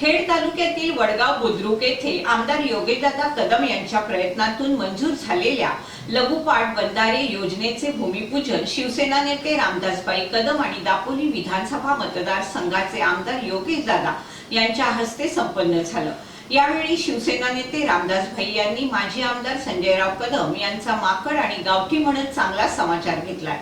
खेड तालुक्यातील वडगाव बुद्रुक येथे आमदार योगेशदादा कदम यांच्या प्रयत्नातून मंजूर झालेल्या लघुपाट बंधारे योजनेचे भूमिपूजन शिवसेना नेते रामदासबाई कदम आणि दापोली विधानसभा मतदारसंघाचे आमदार योगेशदादा यांच्या हस्ते संपन्न झालं। यावेळी शिवसेना नेते रामदासभाई यांनी माजी आमदार संजयराव कदम यांचा माकड आणि गावठी म्हणत चांगला समाचार घेतला।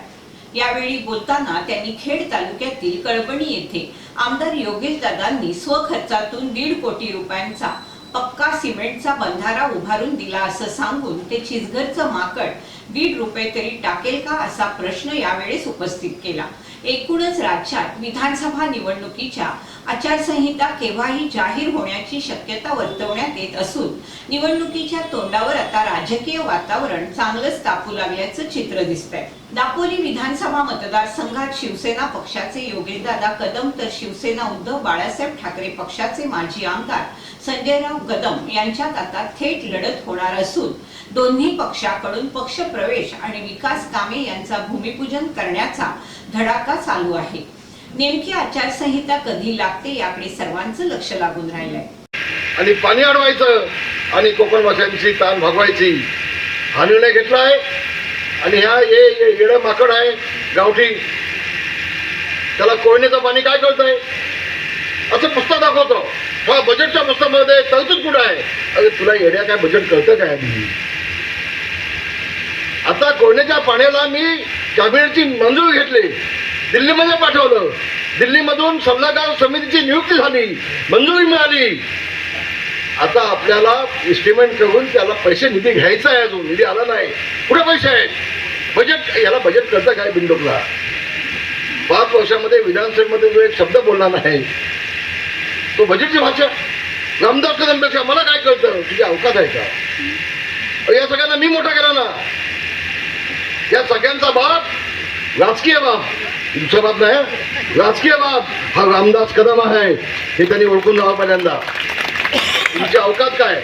यावेळी बोलताना त्यांनी खेड तालुक्यातील कळबणी येथे आमदार योगेशदादांनी स्वखर्चातून 1.5 कोटी रुपयांचा पक्का सिमेंटचा बंधारा उभारून दिला असं सांगून ते चिचघरचं माकड 1.5 रुपये तरी टाकेल का असा प्रश्न यावेळेस उपस्थित केला। एकूणच राज्यात विधानसभा निवडणुकीच्या आचारसंहिता केव्हाही जाहीर होण्याची शक्यता वर्तवण्यात येत असून निवडणुकीच्या तोंडावर आता राजकीय वातावरण चांगलंच तापू लागल्याचं चित्र दिसतंय। दापोली विधानसभा मतदारसंघात शिवसेना पक्षाचे योगेशदादा कदम तर शिवसेना उद्धव बाळासाहेब ठाकरे पक्षाचे माजी आमदार संजयराव कदम यांच्यात आता थेट लढत होणार असून दोन्ही पक्षाकडून पक्ष प्रवेश आणि विकास कामे यांचा भूमिपूजन करण्याचा धडाका चालू आहे। नेमकी आचारसंहिता कधी लागते याकडे सर्वांचं लक्ष लागून राहिलंय। आणि पाणी अडवायचं आणि कोकणवासियांची ताण भागवायची हा निर्णय घेतलाय। आणि ह्या येडं माकड आहे गावठी, त्याला कोयनेचं पाणी काय कळतंय असं पुस्तक दाखवतो। हा बजेटच्या पुस्तकामध्ये तरतूद कुठं आहे? अरे तुला येड्या काय बजेट कळतं काय? आता कोयनेच्या पाण्याला मी कॅबिनेटची मंजुरी घेतली, दिल्लीमध्ये पाठवलं, दिल्लीमधून सल्लागार समितीची नियुक्ती झाली, मंजुरी मिळाली। आता आपल्याला एस्टिमेट करून त्याला पैसे निधी घ्यायचा आहे, अजून निधी आला नाही, कुठे पैसे आहेत? बजेट, याला बजेट करतं काय बिंडोकला? 5 वर्षामध्ये विधानसभेमध्ये जो एक शब्द बोलला नाही तो बजेटची भाषा। रामदास कदमपेक्षा मला काय कळतं? तुझी अवकाश आहे का? या सगळ्यांना मी मोठा केला ना। या सगळ्यांचा बाप राजकीय बाप, तुमचा बाप नाही, राजकीय बाप हा रामदास कदम आहे, हे त्यांनी ओळखून जावं पहिल्यांदा। तुमची अवकाश काय?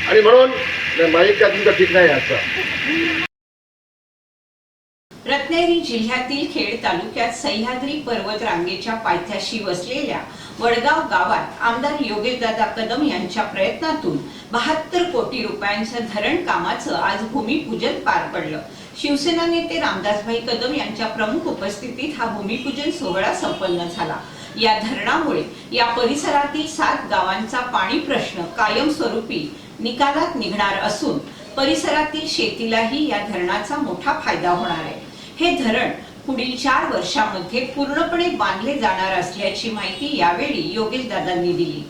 आणि म्हणून माईक का तुमचा ठीक नाही याचा। रत्नागिरी जिल्ह्यातील खेड तालुक्यात सह्याद्री पर्वत रांगेच्या पायथ्याशी वसलेल्या वडगाव गावात आमदार योगेशदादा कदम यांच्या प्रयत्नातून 72 कोटी रुपयांचं धरण कामाचं आज भूमिपूजन पार पडलं। शिवसेना नेते रामदासभाई कदम यांच्या प्रमुख उपस्थितीत हा भूमिपूजन सोहळा संपन्न झाला। या धरणामुळे या परिसरातील 7 गावांचा पाणी प्रश्न कायमस्वरूपी निकालात निघणार असून परिसरातील शेतीलाही या धरणाचा मोठा फायदा होणार आहे। हे धरण पुढील 4 वर्षांमध्ये पूर्णपणे बांधले जाणार असल्याची माहिती यावेळी योगेशदादांनी दिली।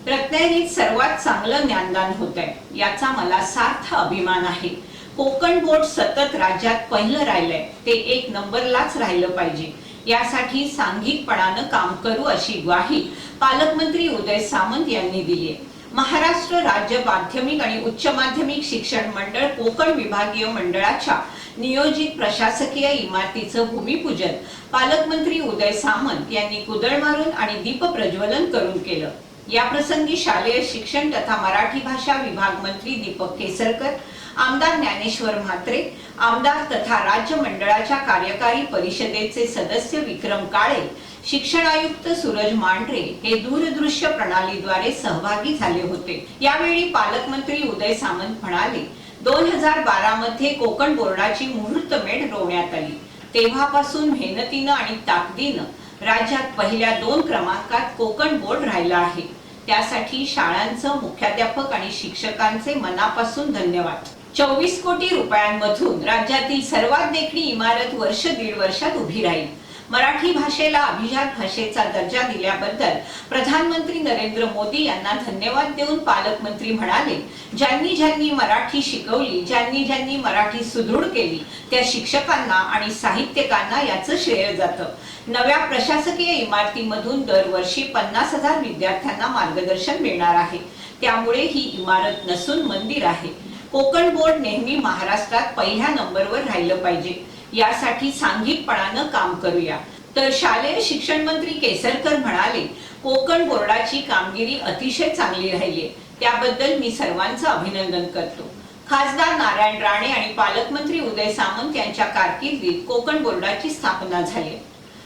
रत्नागिरीत सर्वात चांगलं ज्ञानदान होत आहे, याचा मला सार्थ अभिमान आहे। कोकण बोर्ड सतत राज्यात पहिलं राहिलंय, ते 1 नंबरलाच राहिलं पाहिजे। यासाठी सांघिकपणानं काम करू अशी ग्वाही पालकमंत्री उदय सामंत यांनी दिली आहे। महाराष्ट्र राज्य माध्यमिक आणि उच्च माध्यमिक शिक्षण मंडळ कोकण विभागीय मंडळाच्या नियोजित प्रशासकीय इमारतीचं भूमिपूजन पालकमंत्री उदय सामंत यांनी कुदळ मारून आणि दीप प्रज्वलन करून केलं। या प्रसंगी शालेय शिक्षण तथा मराठी भाषा विभाग मंत्री दीपक केसरकर, आमदार ज्ञानेश्वर म्हात्रे, आमदार तथा राज्य मंडळाच्या कार्यकारी परिषदेचे सदस्य विक्रम काळे, शिक्षण आयुक्त सूरज मांढरे हे दूरदृश्य प्रणालीद्वारे सहभागी झाले होते। यावेळी पालकमंत्री उदय सामंत म्हणाले, 2012 मध्ये कोकण बोर्डाची मुहूर्तमेढ रोवण्यात आली। तेव्हापासून मेहनतीनं आणि ताकदीनं राज्यात पहिल्या 2 क्रमांकात कोकण बोर्ड राहिला आहे। त्यासाठी शाळांचं, मुख्याध्यापक आणि शिक्षकांचे मनापासून धन्यवाद। 24 कोटी रुपयांमधून राज्यातील सर्वात देखणी इमारत वर्ष 1.5 वर्षात उभी राहील। मराठी भाषेला अभिजात भाषेचा दर्जा दिल्याबद्दल प्रधानमंत्री नरेंद्र मोदी यांना धन्यवाद देऊन पालकमंत्री म्हणाले, ज्यांनी ज्यांनी मराठी शिकवली, ज्यांनी ज्यांनी मराठी सुदृढ केली त्या शिक्षकांना आणि साहित्यिकांना याचं श्रेय जातं। नव्या प्रशासकीय इमारतीमधून दरवर्षी 50,000 विद्यार्थ्यांना मार्गदर्शन मिळणार आहे। त्यामुळे ही इमारत नसून मंदिर आहे। कोकण बोर्ड नेहमी महाराष्ट्रात पहिल्या नंबरवर राहिलं पाहिजे, यासाठी सांघिकपणानं काम करूया। तर शालेय शिक्षण मंत्री केसरकर म्हणाले, कोकण बोर्डाची कामगिरी अतिशय चांगली राहिली, त्याबद्दल मी सर्वांचं अभिनंदन करतो। खासदार नारायण राणे आणि पालकमंत्री उदय सामंत यांच्या कारकिर्दीत कोकण बोर्डाची स्थापना झाली।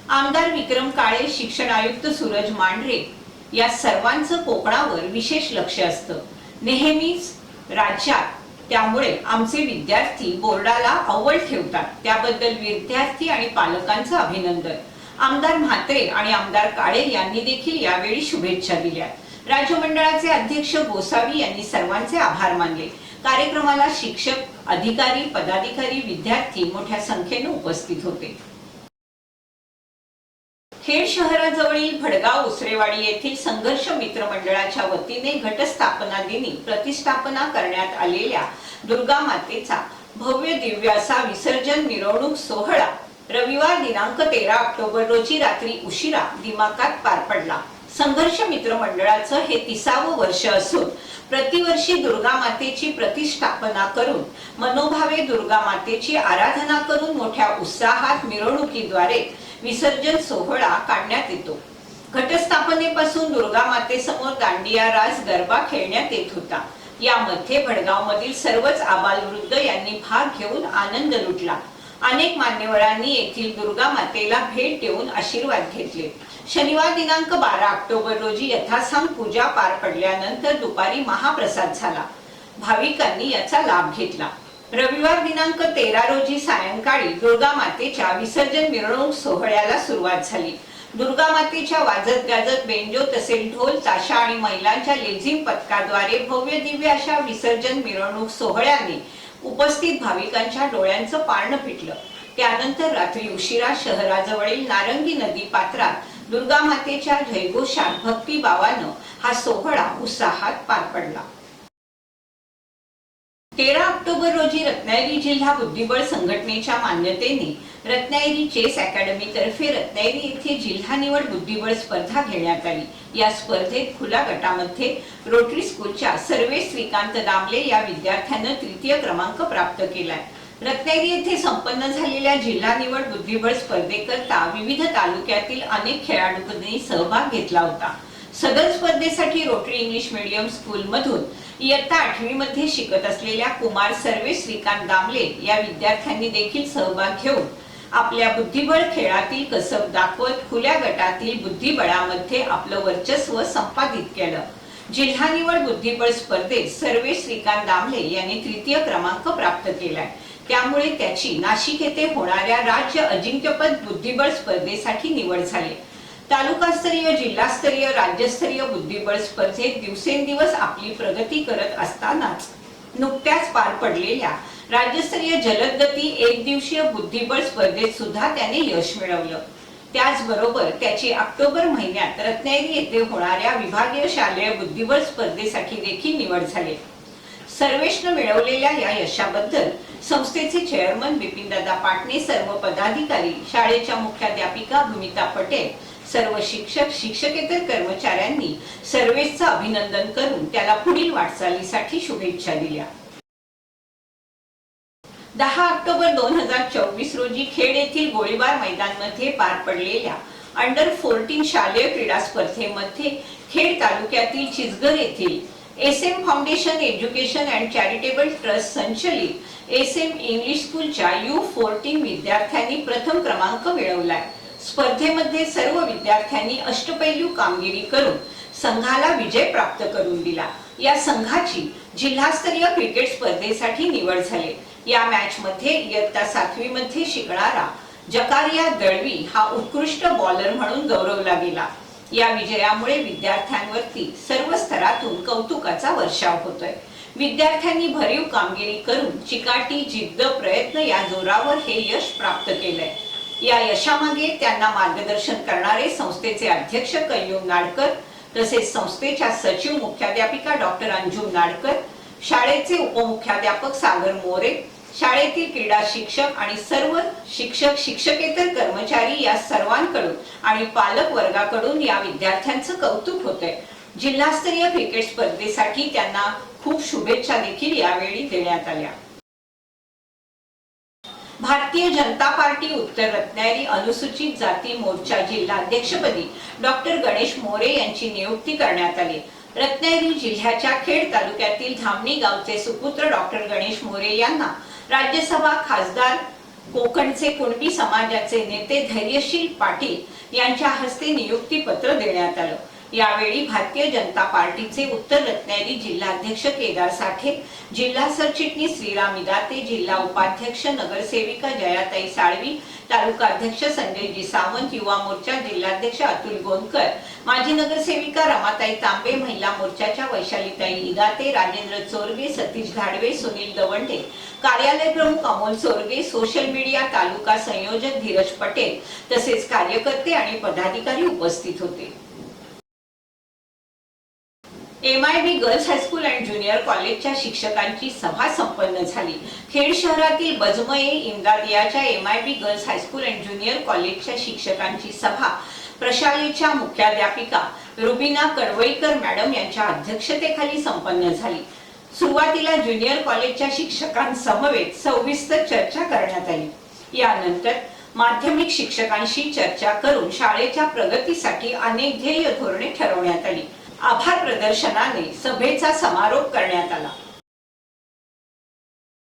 आमदार विक्रम काळे, शिक्षण आयुक्त सूरज मांढरे या सर्वांचं कोकणावर विशेष लक्ष असतं नेहमीच राज्यात। त्यामुळे आमचे विद्यार्थी बोर्डाला अव्वल ठेवतात, त्याबद्दल विद्यार्थी आणि पालकांचं अभिनंदन। आमदार म्हात्रे आणि आमदार काळे यांनी देखील यावेळी शुभेच्छा दिल्या। राज्य मंडळाचे अध्यक्ष गोसावी यांनी सर्वांचे आभार मानले। कार्यक्रमाला शिक्षक, अधिकारी, पदाधिकारी, विद्यार्थी मोठ्या संख्येने उपस्थित होते। खेड शहराजवळील भडगाव उसरेवाडी येथील संघर्ष मित्र मंडळाच्या वतीने घटस्थापना दिनी प्रतिष्ठापना करण्यात आलेल्या दुर्गा मातेचा भव्य दिव्य असा विसर्जन मिरवणूक सोहळा रविवार दिनांक 13 ऑक्टोबर रोजी रात्री उशिरा दिमाखात पार पडला। संघर्ष मित्र मंडळाचं हे 30वे वर्ष असून प्रतिवर्षी दुर्गा मातेची प्रतिष्ठापना करून मनोभावे दुर्गा मातेची आराधना करून मोठ्या उत्साहात मिरवणुकीद्वारे विसर्जन सोहळा काढण्यात येतो। घटस्थापनेपासून दुर्गा मातेसमोर दांडिया रास गरबा खेळण्यात येत होता। यामध्ये भडगावमधील सर्वच आबालवृद्ध यांनी भाग घेऊन आनंद लुटला। अनेक मान्यवरांनी येथील दुर्गा मातेला भेट देऊन आशीर्वाद घेतले। शनिवार दिनांक 12 ऑक्टोबर रोजी यथासांग पूजा पार पडल्यानंतर दुपारी महाप्रसाद झाला। भाविकांनी याचा लाभ घेतला। रविवार दिनांक 13 रोजी सायंकाळी दुर्गा मातेच्या विसर्जन मिरवणूक सोहळ्याला सुरुवात झाली। दुर्गा मातेच्या वाजत गाजत बेंजो तसेच ढोल ताशा आणि महिलांच्या लेझिम पथकाद्वारे भव्य दिव्य अशा विसर्जन मिरवणूक सोहळ्याने उपस्थित भाविकांच्या डोळ्यांचं पारणं फिटलं। त्यानंतर रात्री उशिरा शहराजवळील नारंगी नदी पात्रात दुर्गा मातेच्या जयघोषात भक्तिभावानं हा सोहळा उत्साहात पार पडला। 13 ऑक्टोबर रोजी रत्नागिरी जिल्हा बुद्धिबळ संघटनेच्या मान्यतेने रत्नागिरी चेस अकॅडमी तर्फे रत्नागिरी येथे जिल्हा निवड बुद्धिबळ स्पर्धा घेण्यात आली। या स्पर्धेत खुला गटामध्ये रोटरी स्कूलच्या सर्वेश श्रीकांत दामले या विद्यार्थ्यानं तृतीय क्रमांक प्राप्त केलाय। रत्नागिरी येथे संपन्न झालेल्या जिल्हा निवड बुद्धिबळ स्पर्धेकरता विविध तालुक्यातील अनेक खेळाडूंनी सहभाग घेतला होता। सदर स्पर्धेसाठी रोटरी इंग्लिश मीडियम स्कूल मधून इयत्ता 8वी मध्ये शिकत असलेल्या कुमार सर्वेश श्रीकांत दामले या विद्यार्थ्यांनी देखील सहभाग घेऊन आपल्या बुद्धिबळ खेळातील कसब दाखवत खुल्या गटातील बुद्धिबळामध्ये आपलं वर्चस्व संपादित केलं। जिल्हा निवड बुद्धिबळ स्पर्धेत सर्वेश श्रीकांत दामले यांनी तृतीय क्रमांक प्राप्त केलाय। त्यामुळे त्याची नाशिक येथे होणाऱ्या राज्य अजिंक्यपद बुद्धिबळ स्पर्धेसाठी निवड झाली। तालुकास्तरीय, जिल्हास्तरीय, राज्यस्तरीय बुद्धिबळ स्पर्धेत दिवसेंदिवस आपली प्रगती करत असतानाच नुकत्याच पार पडलेल्या राज्यस्तरीय जलद गती एक दिवसीय बुद्धिबळ स्पर्धेत सुद्धा त्याने यश मिळवलं। त्याचबरोबर त्याची ऑक्टोबर महिन्यात रत्नागिरी येथे होणाऱ्या विभागीय शालेय बुद्धिबळ स्पर्धेसाठी देखील निवड झाली। सर्वेशने मिळवलेल्या या यशाबद्दल संस्थेचे चेअरमन बिपिनदादा पाटणे, सर्व पदाधिकारी, शाळेच्या मुख्याध्यापिका भूमिता पटेल, सर्व शिक्षक, शिक्षकेतर कर्मचाऱ्यांनी सर्वेशचं अभिनंदन करून त्याला पुढील वाटचालीसाठी शुभेच्छा दिल्या। 10 ऑक्टोबर 2024 रोजी खेड येथील गोळीबार मैदानमध्ये पार पडलेल्या अंडर 14 शालेय क्रीडा स्पर्धेमध्ये खेड तालुक्यातील चिचघर येथील SM foundation education and charitable trust संचलित एसएम इंग्लिश स्कूलच्या U14 विद्यार्थ्यांनी प्रथम क्रमांक मिळवलाय। स्पर्धेमध्ये सर्व विद्यार्थ्यांनी अष्टपैलू कामगिरी करून संघाला विजय प्राप्त करून दिला। या संघाची जिल्हास्तरीय क्रिकेट स्पर्धेसाठी निवड झाली। या मॅच मध्ये इयत्ता 7वी मध्ये शिकणारा जकारिया दळवी हा उत्कृष्ट बॉलर म्हणून गौरवला गेला। या विजयामुळे विद्यार्थ्यांवरती सर्व स्तरातून कौतुकाचा वर्षाव होतोय। विद्यार्थ्यांनी भरीव कामगिरी करून चिकाटी, जिद्द, प्रयत्न या जोरावर हे यश प्राप्त केलंय। या यशामागे त्यांना मार्गदर्शन करणारे संस्थेचे अध्यक्ष कय्यूम नाडकर, तसेच संस्थेच्या सचिव मुख्याध्यापिका डॉक्टर अंजुम नाडकर, शाळेचे उपमुख्याध्यापक सागर मोरे, शाळेतील क्रीडा शिक्षक आणि सर्व शिक्षक, शिक्षकेतर कर्मचारी या सर्वांकडून आणि पालक वर्गाकडून या विद्यार्थ्यांचं कौतुक होतंय। जिल्हास्तरीय क्रिकेट स्पर्धेसाठी त्यांना खूप शुभेच्छा देखील यावेळी देण्यात आल्या। भारतीय जनता पार्टी उत्तर रत्नागिरी अनुसूचित जाती मोर्चा जिल्हा अध्यक्षपदी डॉक्टर गणेश मोरे यांची नियुक्ती करण्यात आली। रत्नागिरी जिल्ह्याच्या खेड तालुक्यातील धामणी गावचे सुपुत्र डॉक्टर गणेश मोरे यांना राज्यसभा खासदार कोकणचे कुणबी समाजाचे नेते धैर्यशील पाटील यांच्या हस्ते नियुक्तीपत्र देण्यात आलं। यावेळी भारतीय जनता पार्टीचे उत्तर रत्नागिरी जिल्हाध्यक्ष केदार साठे, जिल्हा सरचिटणीस श्रीराम इदाते, जिल्हा उपाध्यक्ष नगरसेविका जयाताई साळवी, तालुका अध्यक्ष संजयजी सावंत, युवा मोर्चा जिल्हाध्यक्ष अतुल गोंदकर, माजी नगरसेविका रमाताई तांबे, महिला मोर्चाच्या वैशालीताई इदाते, राजेंद्र चोरगे, सतीश घाडवे, सुनील दवंडे, कार्यालय प्रमुख अमोल चोरगे, सोशल मीडिया तालुका संयोजक धीरज पटेल तसेच कार्यकर्ते आणि पदाधिकारी उपस्थित होते। MIB girls high school and junior कॉलेजच्या शिक्षकांची सभा संपन्न झाली। खेड शहरातील बजमये इमदादियाच्या MIB girls high school and junior कॉलेजच्या शिक्षकांची सभा प्रशालेच्या मुख्याध्यापिका रुबिना कडवईकर मॅडम यांच्या अध्यक्षतेखाली संपन्न झाली। सुरुवातीला ज्युनियर कॉलेजच्या शिक्षकांसमवेत सविस्तर चर्चा करण्यात आली। यानंतर माध्यमिक शिक्षकांशी चर्चा करून शाळेच्या प्रगतीसाठी अनेक ध्येय धोरणे ठरवण्यात आली। आभार प्रदर्शनाने सभेचा समारोप करण्यात आला।